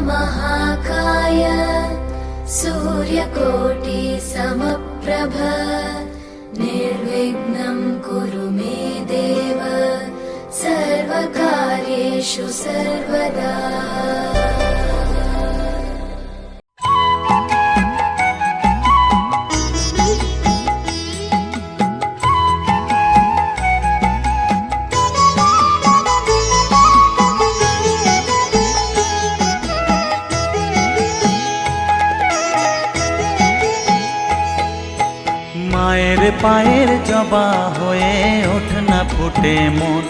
महाकाय सूर्यकोटि समप्रभ निर्विघ्नं कुरु मे देव सर्वकार्येषु सर्वदा। মায়ের পায়ের জবা হয়ে ওঠ না ফুটে মন,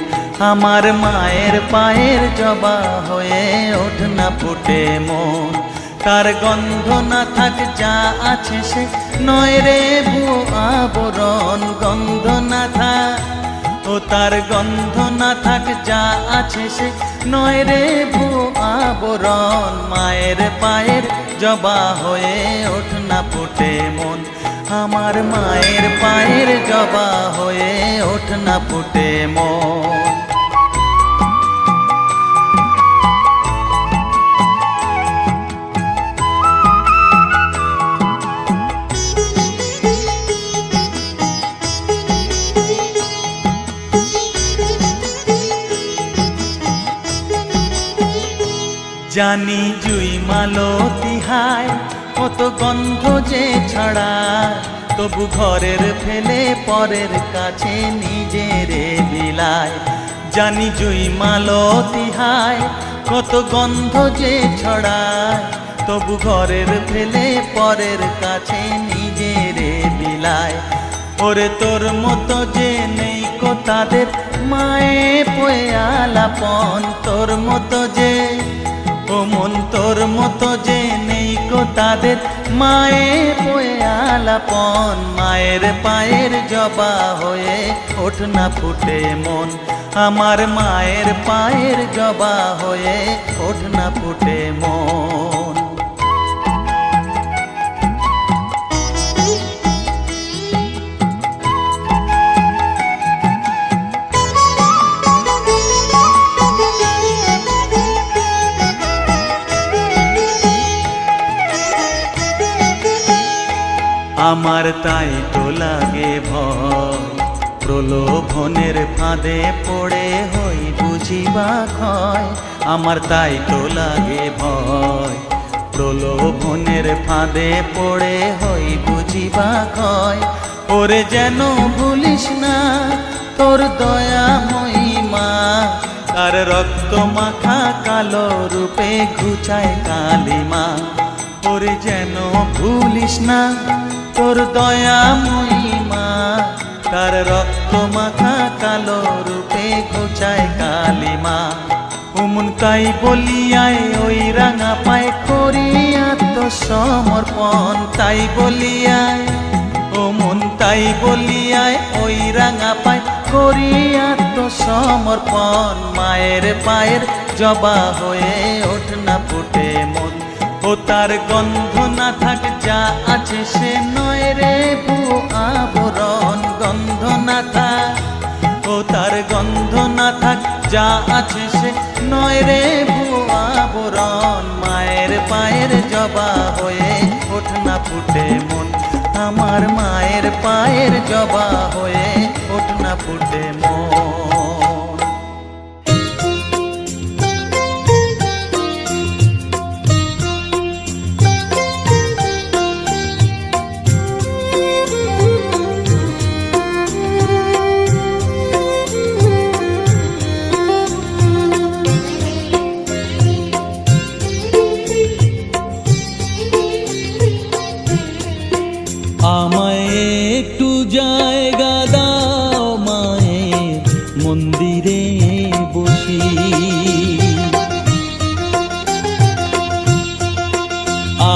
আমার মায়ের পায়ের জবা হয়ে ওঠ না ফুটে মন। তার গন্ধ না থাক যা আছে সে নয় রে ভুয়ো আবরণ, গন্ধ না থাক ও তার গন্ধ না থাক যা আছে সে নয় রে ভুয়ো আবরণ। মায়ের পায়ের জবা হয়ে ওঠ না ফুটে মন, আমার মায়ের পায়ের জবা হয়ে ওঠ না ফুটে মন। জানি জুই মালতী হায় কত গন্ধ যে ছড়ায়, তবু ঘরের ফেলে পরের কাছে নিজেরে বিলায়। জানি জুই মালতী হায় কত গন্ধ যে ছড়ায়, তবু ঘরের ফেলে পরের কাছে নিজেরে বিলায়। ওরে তোর মতো যে নেই কো তাদের মায়ে পয়ে আলাপন, তোর মতো যে ও মন তোর মতো যে নেই কো তাদের মায়ে পয়ে আলাপন। মায়ের পায়ের জবা হয়ে ওঠ না ফুটে মন, আমার মায়ের পায়ের জবা হয়ে ওঠ না ফুটে মন। আমার তাই তো লাগে ভয়, প্রলোভনের ফাঁদে পড়ে হই বুঝিবা ক্ষয়। আমার তাই তো লাগে ভয়, প্রলোভনের ফাঁদে পড়ে হই বুঝিবা ক্ষয়। ওরে যেন ভুলিস না তোর দয়া মহিমা, তার রক্ত মাখা কালো রূপে ঘুচায় কালিমা। ওরে যেন ভুলিস না তোর দয়া মহিমা, তার রক্ত মাখা কালো রূপে ঘুচায় কালিমা। উমন তাই বলিয়ায় ওই রাঙা পায় করি আত্মসমর্পণ, তাই বলিয়ায় ও মন তাই বলিয়ায় ওই রাঙা পায় করি আত্মসমর্পণ। মায়ের পায়ের জবা হয়ে ওঠ না ফুটে মন, ও তার গন্ধ না থাক যা আছে সে নয় রে ভুয়ো আবরণ, গন্ধ না থাক ও তার গন্ধ না থাক যা আছে সে নয় রে ভুয়ো আবরণ। মায়ের পায়ের জবা হয়ে ওঠ না ফুটে মন, আমার মায়ের পায়ের জবা হয়ে ওঠ না ফুটে মন। আমায় একটু জায়গা দাও মায়ের মন্দিরে বসি,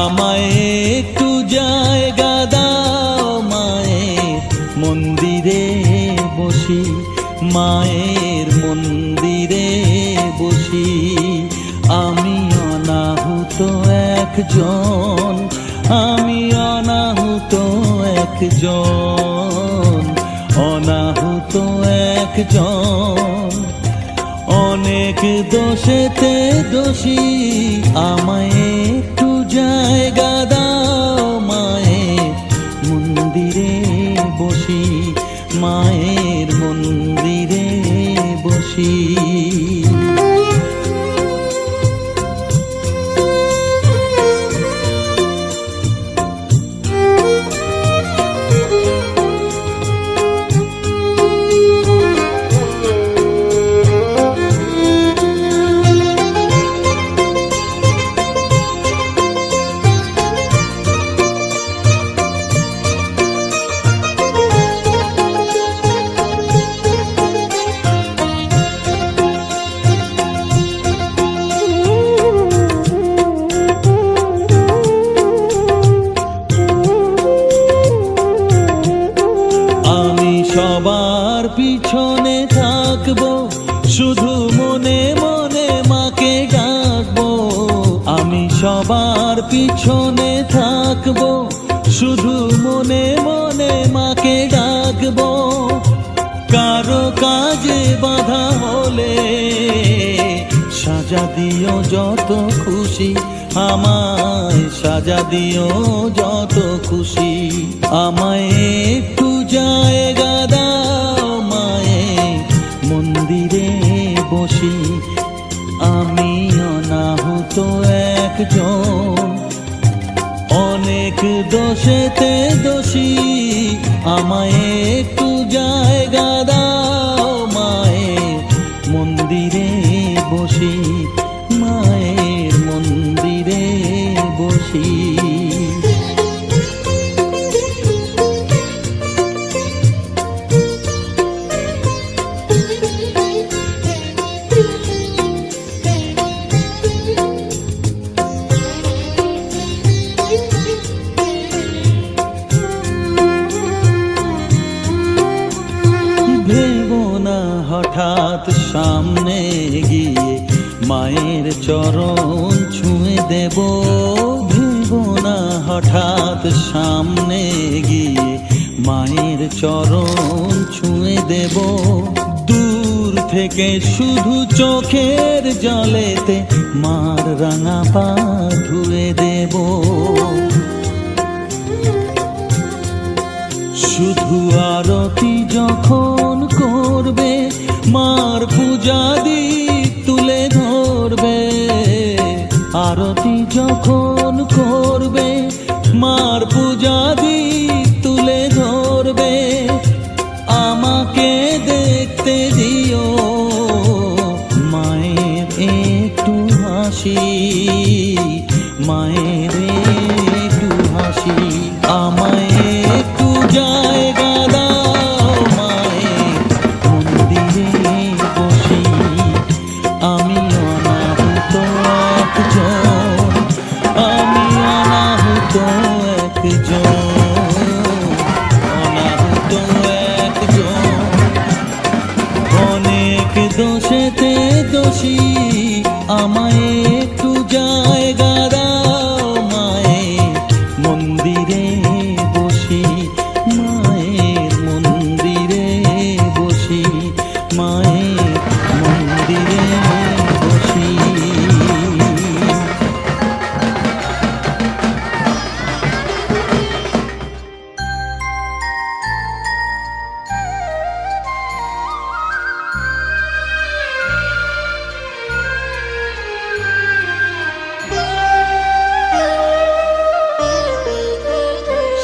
আমায় একটু জায়গা দাও মায়ের মন্দিরে বসি, মায়ের মন্দিরে বসি। আমি অনাহুত একজন, আমি অনাহুত একজন, অনাহুত একজন। অনেক দোষেতে দোষী, আমায় একটু জায়গা দাও মায়ের মন্দিরে বসি, মায়ের মন্দিরে বসি। সবার পিছনে থাকবো, শুধু মনে মনে মাকে ডাকবো। আমি সবার পিছনে থাকবো, শুধু মনে মনে মাকে ডাকবো। কারো কাজে বাধা হলে সাজা দিও যত খুশি, আমায় সাজা দিও যত খুশি। আমায় একটু জায়গা দাও মায়ের মন্দিরে বসি, আমি অনাহুত একজন, অনেক দোষেতে দোষী। আমায় একটু জায়গা দাও মায়ের মন্দিরে বসি, মায়ের মন্দিরে বসি। ভেবো না হঠাৎ সামনে গিয়ে মায়ের চরণ ছুঁয়ে দেব, ভেবো না হঠাৎ সামনে গিয়ে মায়ের চরণ ছুঁয়ে দেব। দূর থেকে শুধু চোখের জলেতে মার রাঙা পা ধুয়ে দেব। শুধু আরতি যখন করবে, মার পূজা দিক তুলে ধরবে। আরতি যখন করবে, মার পূজা দিক তুলে ধরবে। আমাকে দেখতে দিও মায়ের একটু হাসি, মায়ের একটু হাসি। আমায় একটু জায়গা দাও মায়ের মন্দিরে বসি, আমি অনাহুত একজন, আমি অনাহুত একজন, অনাহুত একজন। অনেক দোষেতে দোষী, আমায় একটু জায়গা দাও মায়ের মন্দিরে বসি, মায়ের মন্দিরে বসি, মায়ের মন্দিরে বসি।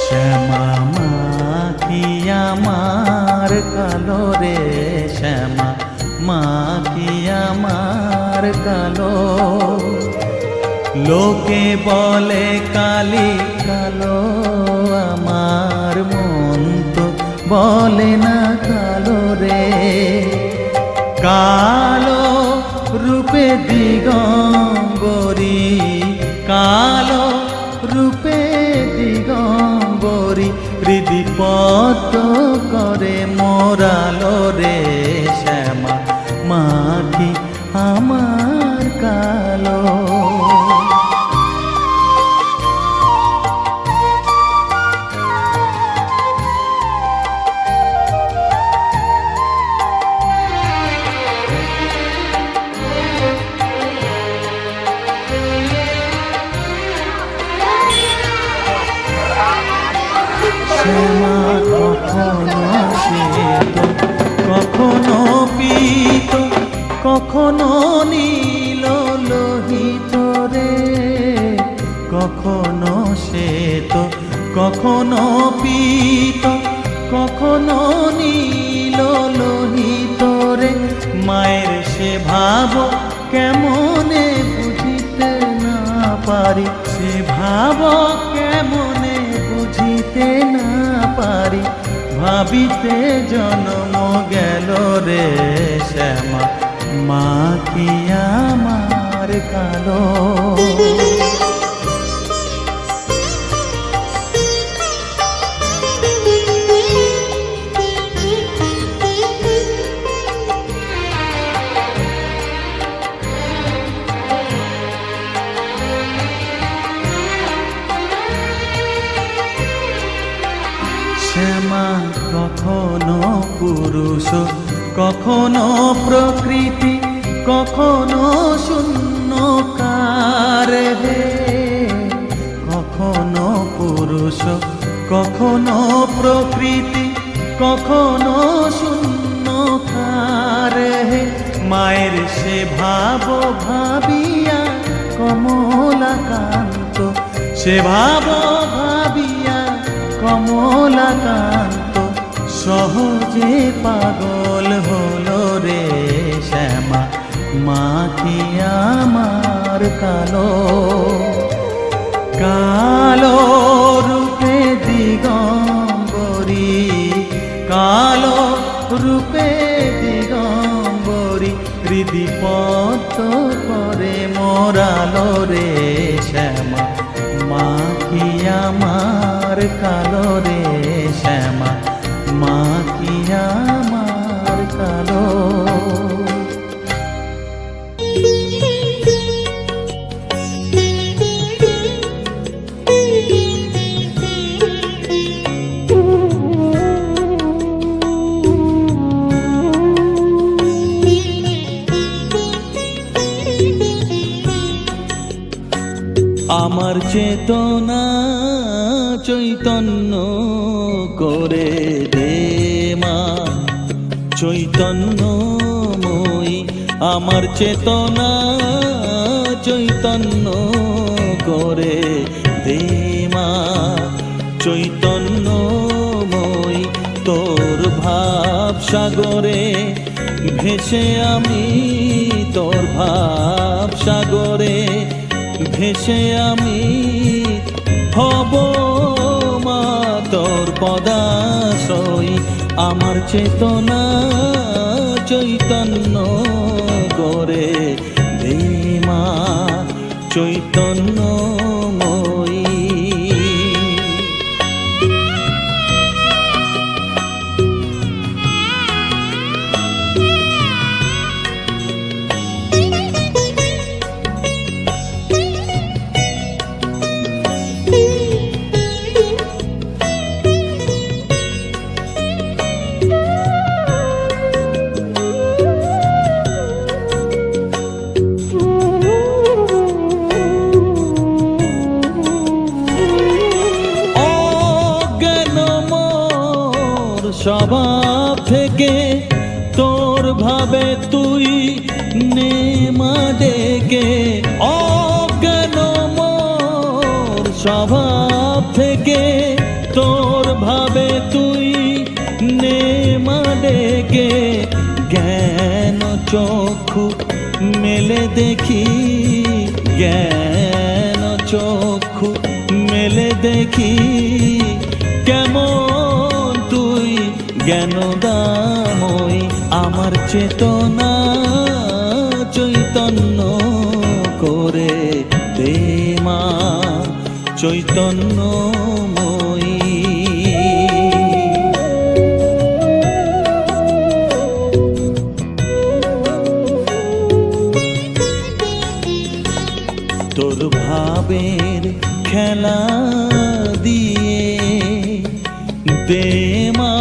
শ্যামা মা কি আমার কালো রে, শ্যামা মা কি আমার কালো। লোকে বলে কালি কালো, আমার মন তো বলে না কালো রে। কালো রূপে দিগম্বরী, কালো রূপে দিগম্বরী। হৃদিপত করে মোরালো রে, শ্যামা মা কি আমার কালো। শ্যামা কখনো শ্বেত, কখনো পীত, কখনো নীল লোহিত রে। কখনো শ্বেত, কখনো পীত, কখনো নীল লোহিত রে। মায়ের সে ভাব কেমনে বুঝিতে না পারি, সে ভাব কেমনে বুঝিতে না পারি। ভাবিতে জন্ম গেল রে শ্যামা, মা কি আমার কালো। শ্যামা কখনো পুরুষ, কখনো প্রকৃতি, কখনো শূন্যকার হে। কখনো পুরুষ, কখনো প্রকৃতি, কখনো শূন্যকার হে। মায়ের সে ভাব ভাবিয়া কমলাকান্ত, সে ভাব ভাবিয়া কমলাকান্ত সহজে পাগল হলো রে শ্যামা, মা কি আমার কালো। কালো রূপে দিগম্বরী, কালো রূপে দিগম্বরী, হৃদি পদ্ম করে মোরালো রে শ্যামা, মা কি আমার কালো রে শ্যামা, মা কি আমার কালো। আমার চেতনা চৈতন্য করে দে মা, চৈতন্যময়ী। আমার চেতনা চৈতন্য করে দে মা, চৈতন্যময়ী। তোর ভাব সাগরে ভেসে আমি, তোর ভাব সাগরে ভেসে আমি হব মা তোর পদাশ্রয়ী। আমার চেতনা চৈতন্য করে দে মা, চৈতন্যময়ী। স্বভাব থেকে তোর ভাবে তুই নে মা ডেকে, অজ্ঞান মোর স্বভাব থেকে তোর ভাবে তুই নে মা ডেকে। জ্ঞান চক্ষু মেলে দেখি, জ্ঞান চক্ষু মেলে দেখি, কেমন তুই জ্ঞানদাময়ী। আমার চেতনা চৈতন্য করে দে মা, চৈতন্যময়ী। তোর ভাবের খেলা দিয়ে দে মা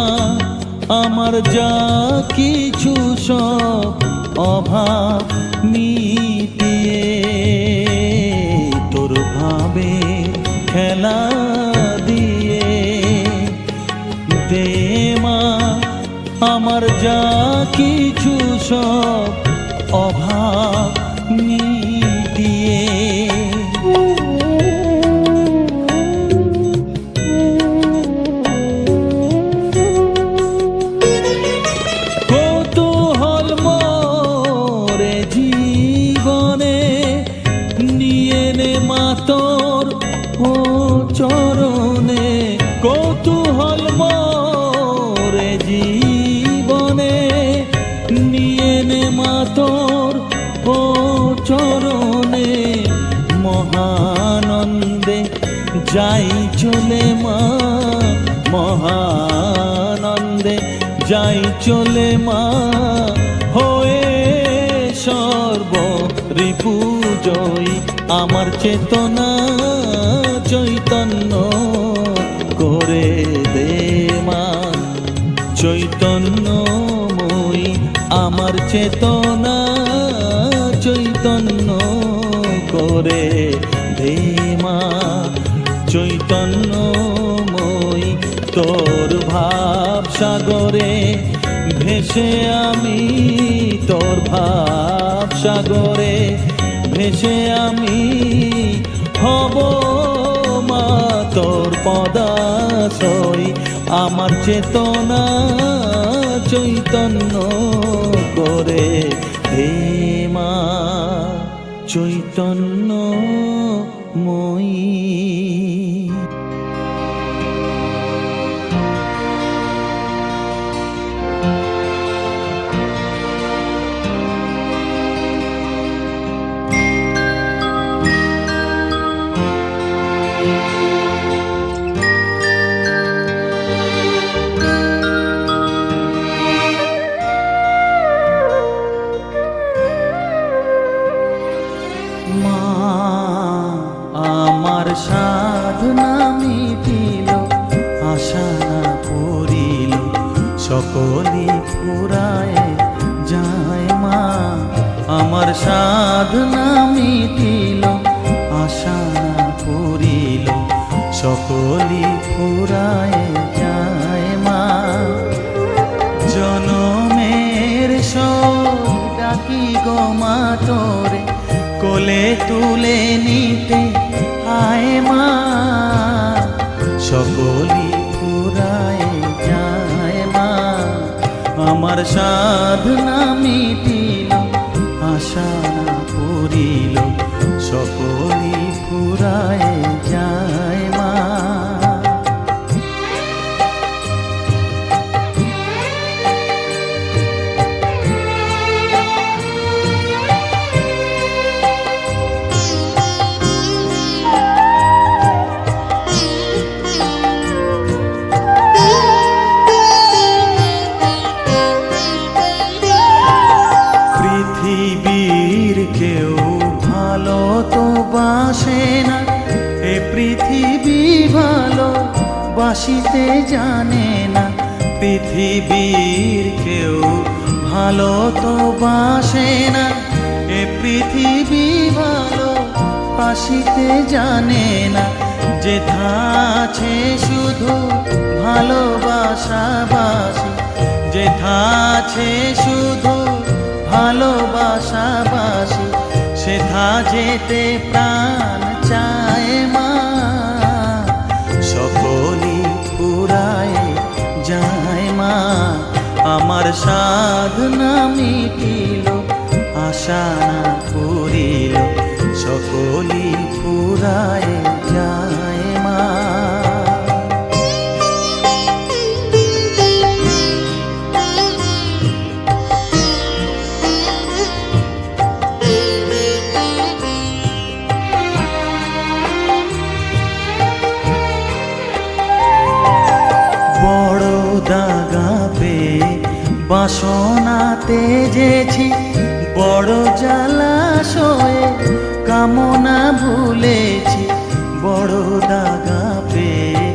আমার যা কিছু সব অভাব মিটিয়ে। তোর ভাবে খেলা দিয়ে যা কিছু সব অভাব মিটিয়ে। কৌতূহল মোরে জীবনে নিয়ে নে মা তোর ও চরণে। কৌতূহল মোরে জীবনে নিয়ে নে মা তোর ও চরণে। মহানন্দে যাই চলে মা, মহানন্দে যাই চলে মা, হয়ে সর্ব রিপু জয়ী। আমার চেতনা চৈতন্য করে দে মা, চৈতন্যময়ী। আমার চেতনা চৈতন্য করে দে মা, চৈতন্যময়ী। তোর ভাব সাগরে ভেসে আমি, তোর ভাব সাগরে ভেসে আমি হব মা তোর পদাশ্রয়ী। আমার চেতনা চৈতন্য করে হে মা, চৈতন্যময়ী। আমার সাধনা মিটিল, আশা না করিল, সকলি ফুরায় যায় মা। আমার সাধনা মিটিল, আশা না করিল, সকলি ফুরায় যায় মা। জনমের শোক ডাকি গো মা তোরে, কোলে তুলে নিতে আয় মা। সকলি ফুরায় যায় মা। আমার সাধনা মিটিল, আশা না করিল, সকলি ফুরায় যায় মা। পৃথিবীর কেউ ভালো তো বাসে না, এ পৃথিবী ভালো বাসিতে জানে না। পৃথিবীর কেউ ভালো তো বাসে না, এ পৃথিবী ভালো বাসিতে জানে না। যেথা আছে শুধু ভালোবাসাবাসি, যেথা আছে শুধু ভালোবাসাবাসি, সেথা যেতে প্রাণ চায় মা। সকলি ফুরায় যায় মা। আমার সাধনা মিটিল, আশা না করিল, সকলি ফুরায় যায় মা। বড় দাগা পেয়ে বাসনা তেজেছি, বড় জলাশয়ে কামনা ভুলেছি। বড় দাগা পেয়ে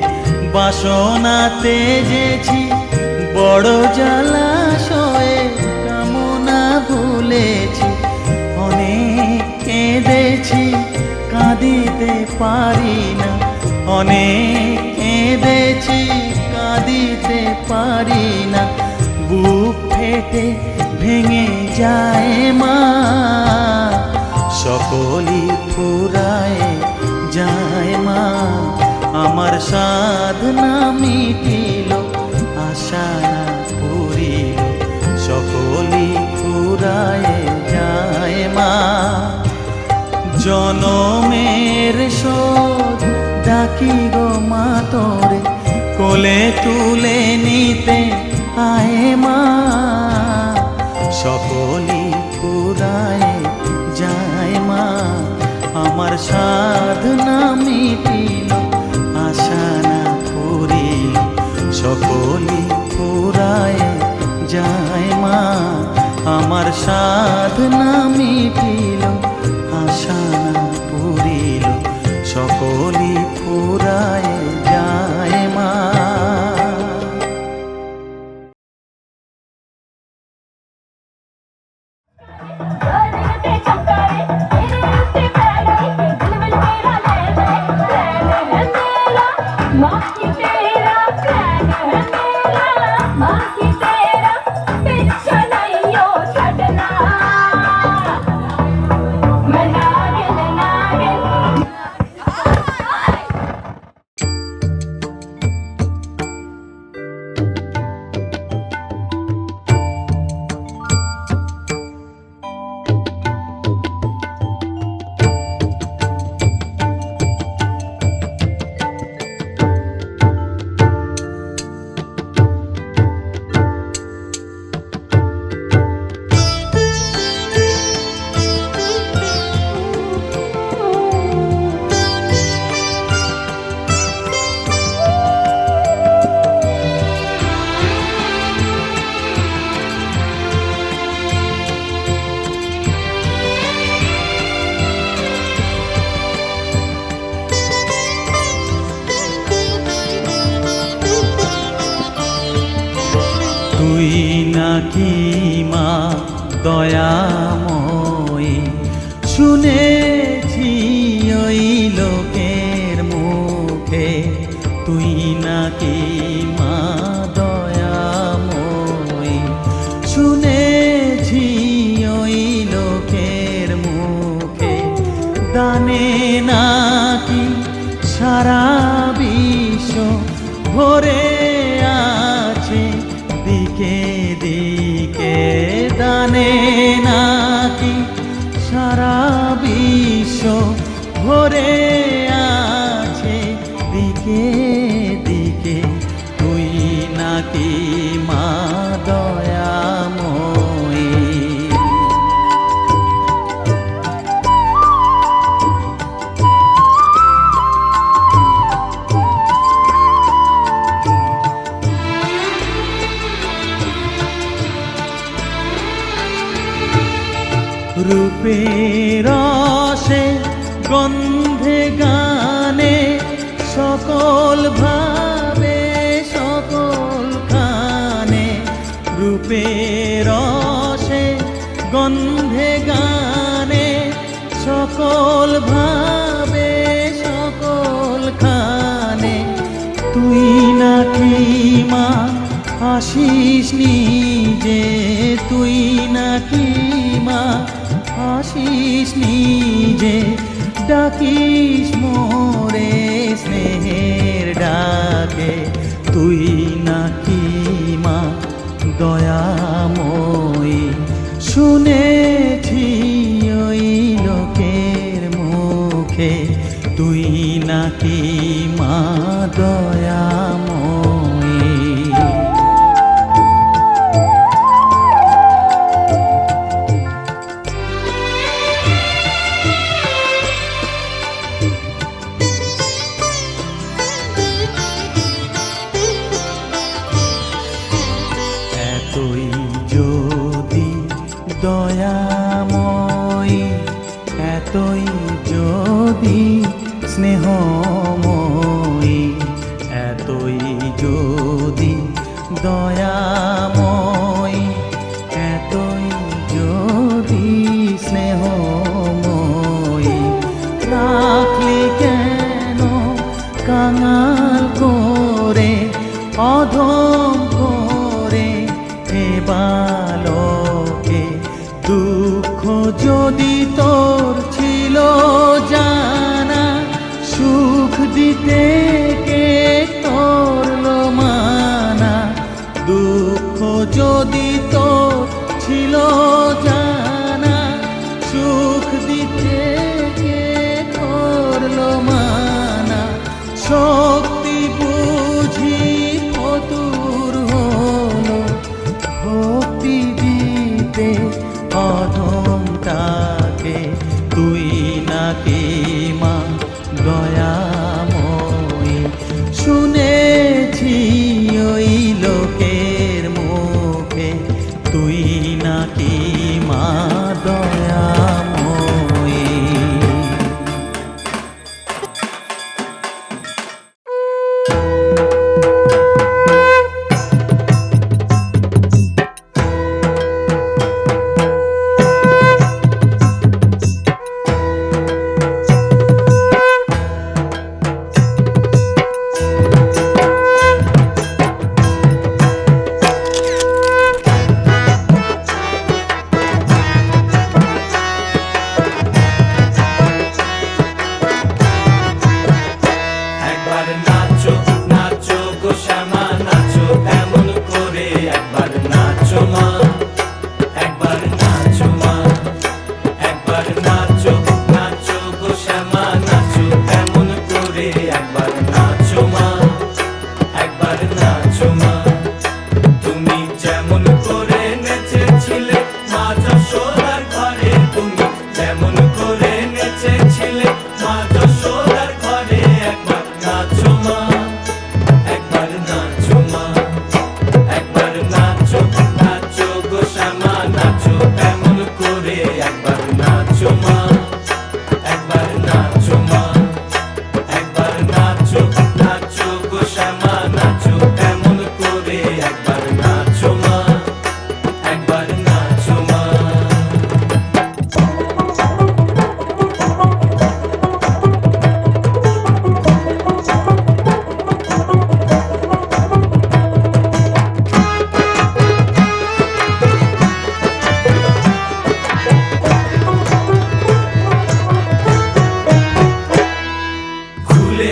বাসনা তেজেছি, বড় জলাশয়ে কামনা ভুলেছি। অনেক কেঁদেছি, কাঁদিতে পারি না, অনেক কেঁদেছি, কাঁদিতে পারি না। বুক ফেটে ভেঙে যায় মা, সকলই ফুরায় যায় মা। আমার সাধনা মিটিল, আশা না পুরিল, সকলই ফুরায় যায় মা। জনমের শোধ ডাকি গো মা তোরে, কোলে তুলে নিতে আয় মা। সকলই ফুরায় যায় মা, আমার সাধনা মিটিল, আশা না পুরিল, সকলই ফুরায় যায় মা। আমার সাধনা মিটিল, আশা না পুরিল, সকলই ফুরায় যায় মা। তুই নাকি মা দয়াময়ী, শুনেছি ওই লোকের মুখে, তুই নাকি মা দয়াময়ী, শুনেছি ওই লোকের মুখে। দানে নাকি সারা বিশ্ব ভরে আছে দিকে দিকে, দানে নাকি সারা বিশ্ব ভরে আছে দিকে দিকে, তুই নাকি মা দয়াময়ী। রূপের রসে গন্ধে গানে সকল ভাবে সকল খানে, রূপের রসে গন্ধে গানে সকল ভাবে সকল খানে, তুই নাকি মা আসিস নিজে, তুই নাকি মা আসিস নিজে, ডাকিস মোরে স্নেহের ডাকে, তুই নাকি মা দয়াময়ী, শুনেছি ওই লোকের মুখে, তুই নাকি মা দয়াময়ী। এতই যদি দয়াময়ী, এতই যদি স্নেহময়ী, এতই যদি দয়াময়ী, এতই যদি স্নেহময়ী, রাখলি কেন কাঙাল করে অধম করে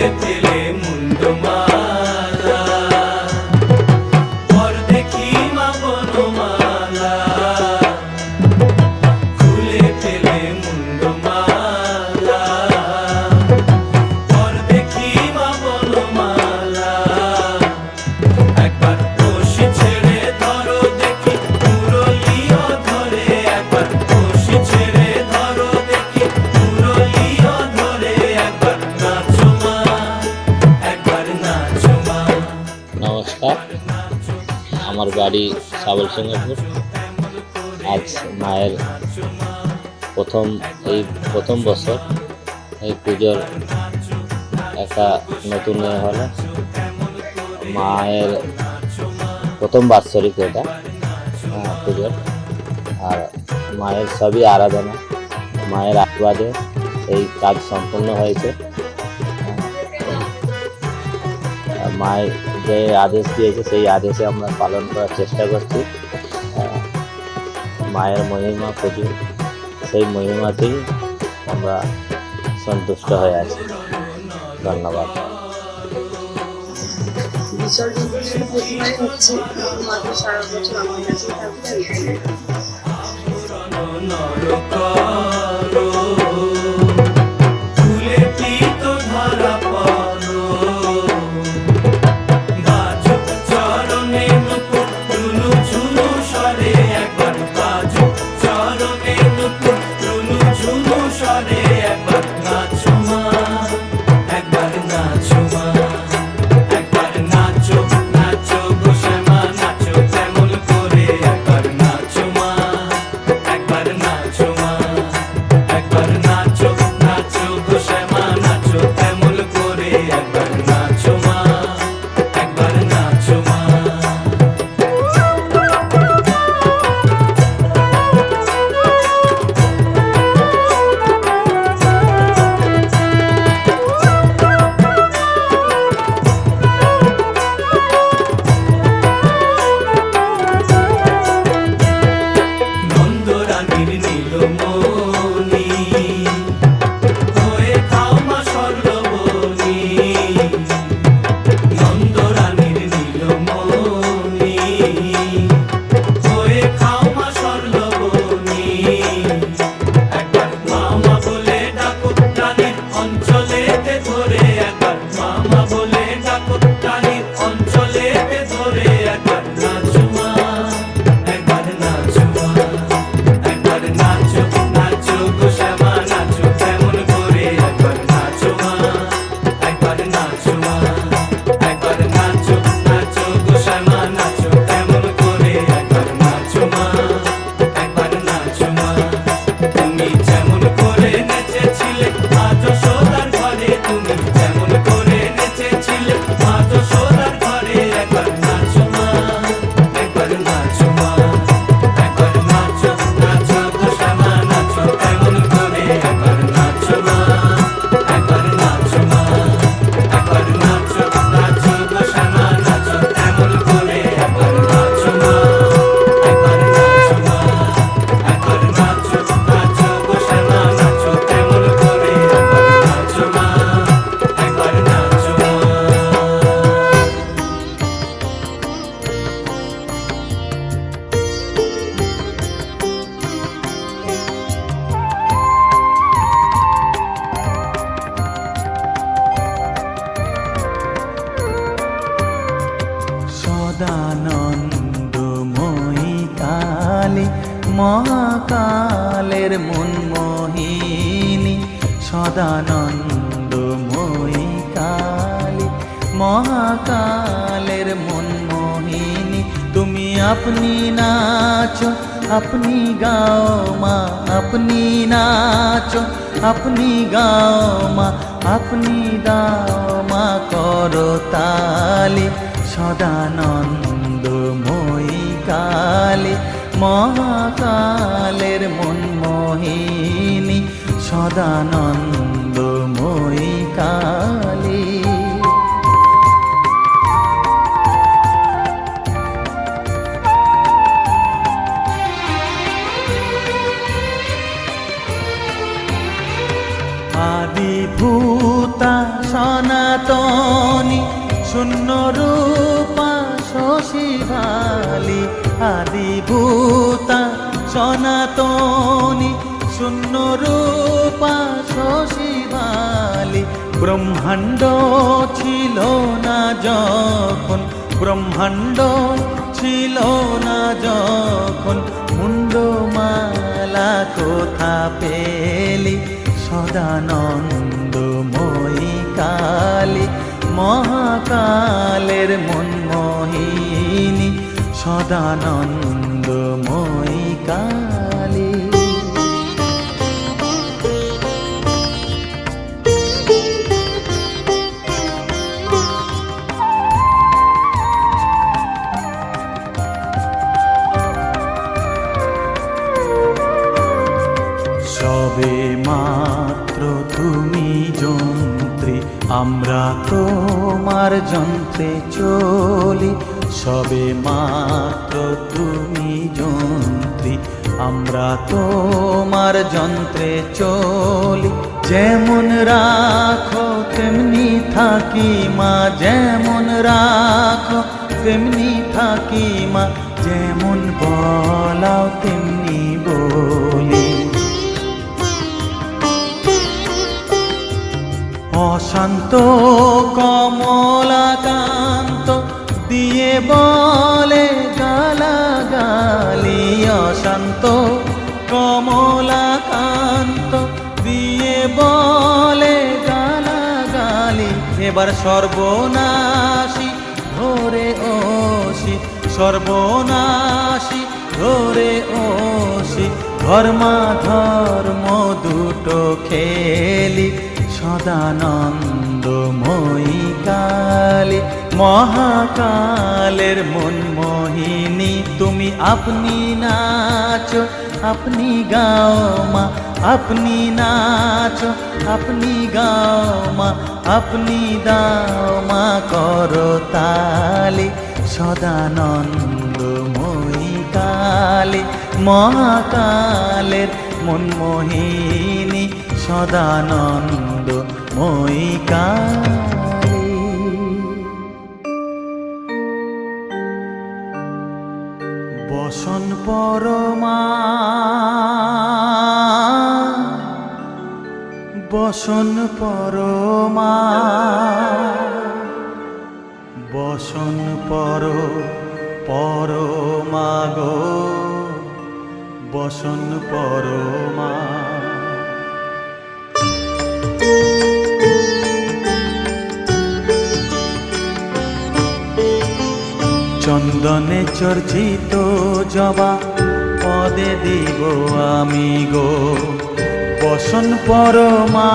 খুলে ফেলে মুন্ডমালা, বর দেখি মা বনমালা, খুলে ফেলে মুন্ডমালা, বর দেখি মা বনমালা। একবার রশি ছেড়ে ধরো দেখি মুরলিও ধরে, একবার রশি ছেড়ে ধরো দেখি মুরলিও ধরে, একবার নাচো মা, একবার নাচো মা। নমস্কার, আমার বাড়ি সাবল সিংহপুর। আজ মায়ের প্রথম বছর এই পুজোর একটা নতুন হলো। মায়ের প্রথম বাৎসরিক এটা পুজোর, আর মায়ের সবই আরাধনা, মায়ের আশীর্বাদে এই কাজ সম্পূর্ণ হয়েছে। মায়ের যে আদেশ দিয়েছে সেই আদেশে আমরা পালন করার চেষ্টা করছি। মায়ের মহিমা প্রচুর, সেই মহিমাতেই আমরা সন্তুষ্ট হয়ে আছি। ধন্যবাদ। বিসর্জন প্রতিমাই হচ্ছে মাকে সারা বছর আমার কাছে থাকতে। ফুলে পিত ধরা পড়ো, বাজুক চরণে নুপুর রুনু ঝুনু স্বরে, একবার বাজুক চরণে নুপুর রুনু ঝুনু স্বরে, একবার নাচো মা, একবার নাচো মা, একবার নাচো নাচো গোসামা নাচো তেমন করে, একবার নাচো মা, একবার নাচো মা, একবার নাচো নাচো গোসামা নাচো তেমন করে, একবার নাচো মা, একবার নাচো মা। নন্দরানীর নীলমণি হয়ে খাও মা স্বর্ণবনী, নন্দরানীর নীলমণি হয়ে খাও মা স্বর্ণবনী। একবার মামা বলে ডাকো রানীর অঞ্চলেতে ধরে, একবার মামা বলে ডাকো রানীর অঞ্চলেতে ধরে, একবার নাচো মা, একবার নাচো মা, একবার নাচো নাচো গোসামা নাচো তেমন করে, একবার নাচো মা, একবার নাচো মা, একবার নাচো নাচো গোসামা নাচো তেমন করে, একবার নাচো মা, একবার নাচো মা। তুমি যেমন করে নেচেছিলে মা যশোদার ঘরে, তুমি যেমন করে নেচেছিলে মা যশোদার ঘরে, একবার নাচো মা, একবার নাচো মা, একবার নাচো নাচো গোসামা নাচো তেমন করে, একবার নাচো মা, একবার নাচো মা, একবার নাচো নাচো গোসামা নাচো তেমন করে, একবার নাচো মা, একবার নাচো মা, একবার নাচো নাচো গোসামা নাচো তেমন করে, একবার নাচো মা, একবার নাচো মা। সদানন্দময়ী কালী মহাকালের মনমোহিনী, সদানন্দময়ী কালী মহাকালের মনমোহিনী। তুমি আপনি নাচো আপনি গাও মা, আপনি নাচো আপনি গাও মা, আপনি দাও মা করতালি। সদানন্দময়ী কালী মহাকালের মনমোহিনী, সদানন্দময়ী কালী। আদিভূতা সনা সনাতনী শূন্য রূপা শশী ভালি আদিভূতা সনাতনী শূন্য রূপা শশী ভালি ব্রহ্মাণ্ড ছিল না যখন ব্রহ্মাণ্ড ছিল না যখন মুন্ডমালা কোথা পেলি সদানন্দময়ী কালী মহাকালের মনমোহিনী সদানন্দময়ী কালী সবে মাত্র তুমি যন্ত্রী আমরা তোমার যন্ত্রে চলি সবে মাত্র তুমি যন্ত্রী আমরা তোমার যন্ত্রে চলি যেমন রাখো তেমনি থাকি মা যেমন রাখো তেমনি থাকি মা যেমন বলাও তেমনি বলি অশান্ত কমলাকান্ত দিয়ে বলে গালাগালি অশান্ত কমলাকান্ত দিয়ে বলে গালাগালি এবার সর্বনাশী ধরে ওসি সর্বনাশী ধরে ওসি ধর্মাধর্ম দুটো খেলি সদানন্দময়ী কালী মহাকালের মনমোহিনী তুমি আপনি নাচো আপনি গাও মা আপনি নাচো আপনি গাও মা আপনি দাও মা করতালি সদানন্দময়ী কালী মহাকালের মনমোহিনী সদানন্দময়ী কালী বসন পরমা বসন পরমা বসন পরমা গো বসন পরমা চন্দনে চর্চিত জবা পদে দিব আমি গো বসন পরমা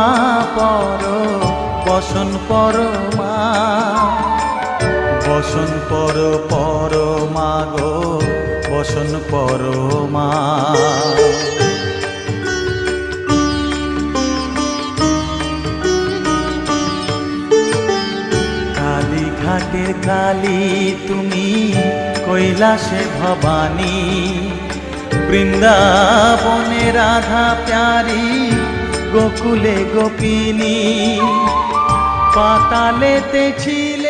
বসন পরমা বসন পরমা গো বসন পরমা কালীঘাটের কালী তুমি কৈলাসে ভবানী বৃন্দাবনে রাধা প্যারি গোকুলে গোপিনী পাতালেতে ছিলে